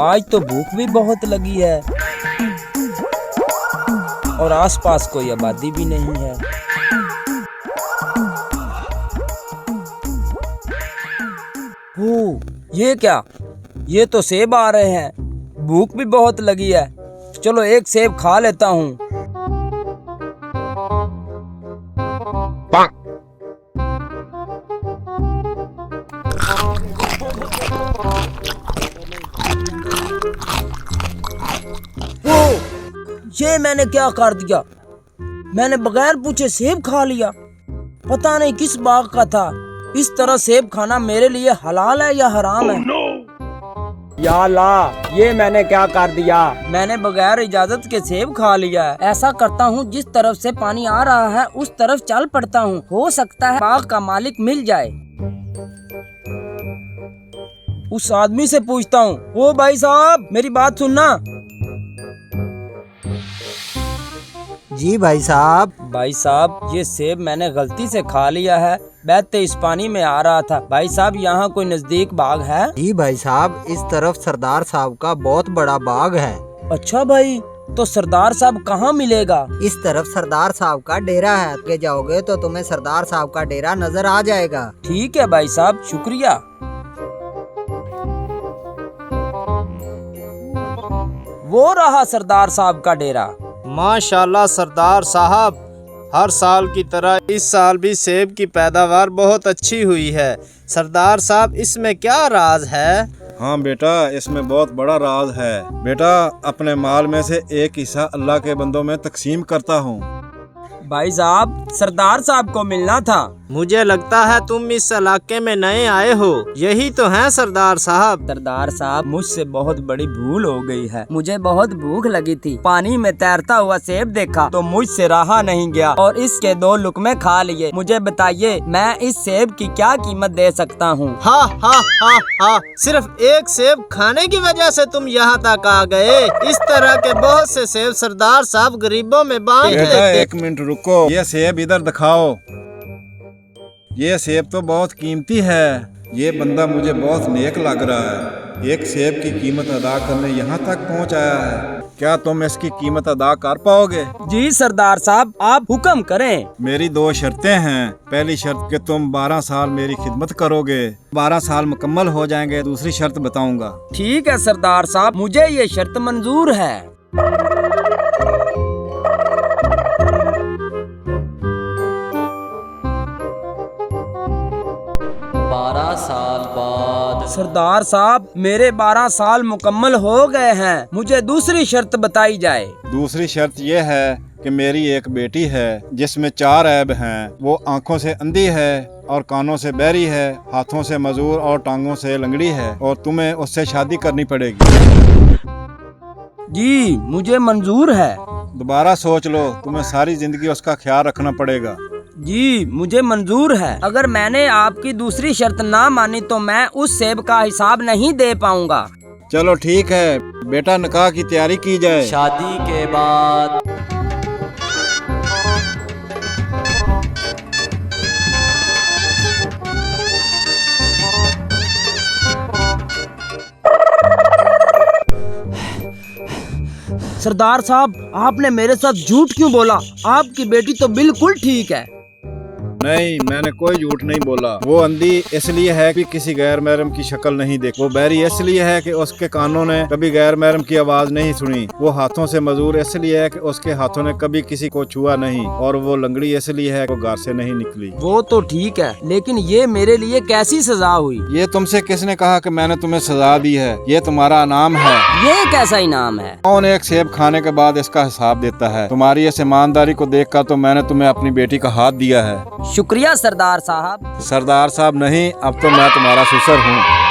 आज तो भूख भी बहुत लगी है और आसपास कोई आबादी भी नहीं है। ओह, ये क्या? ये तो सेब आ रहे हैं। भूख भी बहुत लगी है। चलो एक सेब खा लेता हूँ। ओह, ये मैंने क्या कर दिया? मैंने बगैर पूछे सेब खा लिया। पता नहीं किस बाग का था। इस तरह सेब खाना मेरे लिए हलाल है या हराम है? या अल्लाह, ये मैंने क्या कर दिया? मैंने बगैर इजाजत के सेब खा लिया है। ऐसा करता हूँ, जिस तरफ से पानी आ रहा है उस तरफ चल पड़ता हूँ। हो सकता है बाग का मालिक मिल जाए। उस आदमी से पूछता हूँ, ओ भाई साहब, मेरी बात सुनना। जी भाई साहब। भाई साहब, ये सेब मैंने गलती से खा लिया है। बैठते इस पानी में आ रहा था। भाई साहब, यहाँ कोई नजदीक बाग है? जी भाई साहब, इस तरफ सरदार साहब का बहुत बड़ा बाग है। अच्छा भाई, तो सरदार साहब कहाँ मिलेगा? इस तरफ सरदार साहब का डेरा है। आगे जाओगे तो तुम्हें सरदार साहब का डेरा नजर आ जाएगा। ठीक है भाई साहब, शुक्रिया। वो रहा सरदार साहब का डेरा। माशाल्लाह सरदार साहब, हर साल की तरह इस साल भी सेब की पैदावार बहुत अच्छी हुई है। सरदार साहब, इसमें क्या राज है? हाँ बेटा, इसमें बहुत बड़ा राज है। बेटा, अपने माल में से एक हिस्सा अल्लाह के बंदों में तकसीम करता हूँ। भाई साहब, सरदार साहब को मिलना था। मुझे लगता है तुम इस इलाके में नए आए हो। यही तो हैं सरदार साहब। सरदार साहब, मुझसे बहुत बड़ी भूल हो गई है। मुझे बहुत भूख लगी थी। पानी में तैरता हुआ सेब देखा तो मुझसे रहा नहीं गया और इसके 2 लुकमे खा लिए। मुझे बताइए, मैं इस सेब की क्या कीमत दे सकता हूँ? हाँ हाँ हाँ हाँ, सिर्फ एक सेब खाने की वजह से तुम यहाँ तक आ गए? इस तरह के बहुत से सेब सरदार साहब गरीबों में बांट बेटा, लेते। 1 मिनट रुको। ये सेब इधर दिखाओ। ये सेब तो बहुत कीमती है। ये बंदा मुझे बहुत नेक लग रहा है। एक सेब की कीमत अदा करने यहाँ तक पहुँच आया है। क्या तुम इसकी कीमत अदा कर पाओगे? जी सरदार साहब, आप हुक्म करें। मेरी 2 शर्तें हैं। पहली शर्त कि तुम 12 साल मेरी खिदमत करोगे। 12 साल मुकम्मल हो जाएंगे, दूसरी शर्त बताऊंगा। ठीक है सरदार साहब, मुझे ये शर्त मंजूर है। 12 साल बाद। सरदार साहब, मेरे 12 साल मुकम्मल हो गए हैं। मुझे दूसरी शर्त बताई जाए। दूसरी शर्त यह है कि मेरी एक बेटी है जिसमें 4 ऐब हैं। वो आंखों से अंधी है और कानों से बहरी है, हाथों से मजूर और टांगों से लंगड़ी है और तुम्हें उससे शादी करनी पड़ेगी। जी, मुझे मंजूर है। दोबारा सोच लो, तुम्हें सारी जिंदगी उसका ख्याल रखना पड़ेगा। जी, मुझे मंजूर है। अगर मैंने आपकी दूसरी शर्त ना मानी तो मैं उस सेब का हिसाब नहीं दे पाऊंगा। चलो ठीक है बेटा, निकाह की तैयारी की जाए। शादी के बाद। सरदार साहब, आपने मेरे साथ झूठ क्यों बोला? आपकी बेटी तो बिल्कुल ठीक है। नहीं, मैंने कोई झूठ नहीं बोला। वो अंधी इसलिए है कि किसी गैर महरम की शक्ल नहीं देखी। वो बहरी इसलिए है कि उसके कानों ने कभी गैर महरम की आवाज नहीं सुनी। वो हाथों से मजूर इसलिए है कि उसके हाथों ने कभी किसी को छुआ नहीं। और वो लंगड़ी इसलिए है कि वो घर से नहीं निकली। वो तो ठीक है, लेकिन ये मेरे लिए कैसी सजा हुई? ये तुमसे किसने कहा कि मैंने तुम्हें सजा दी है? ये तुम्हारा इनाम है। ये कैसा इनाम है? कौन एक सेब खाने के बाद इसका हिसाब देता है? तुम्हारी इस ईमानदारी को देखकर तो मैंने तुम्हें अपनी बेटी का हाथ दिया है। शुक्रिया सरदार साहब। सरदार साहब नहीं, अब तो मैं तुम्हारा ससुर हूँ।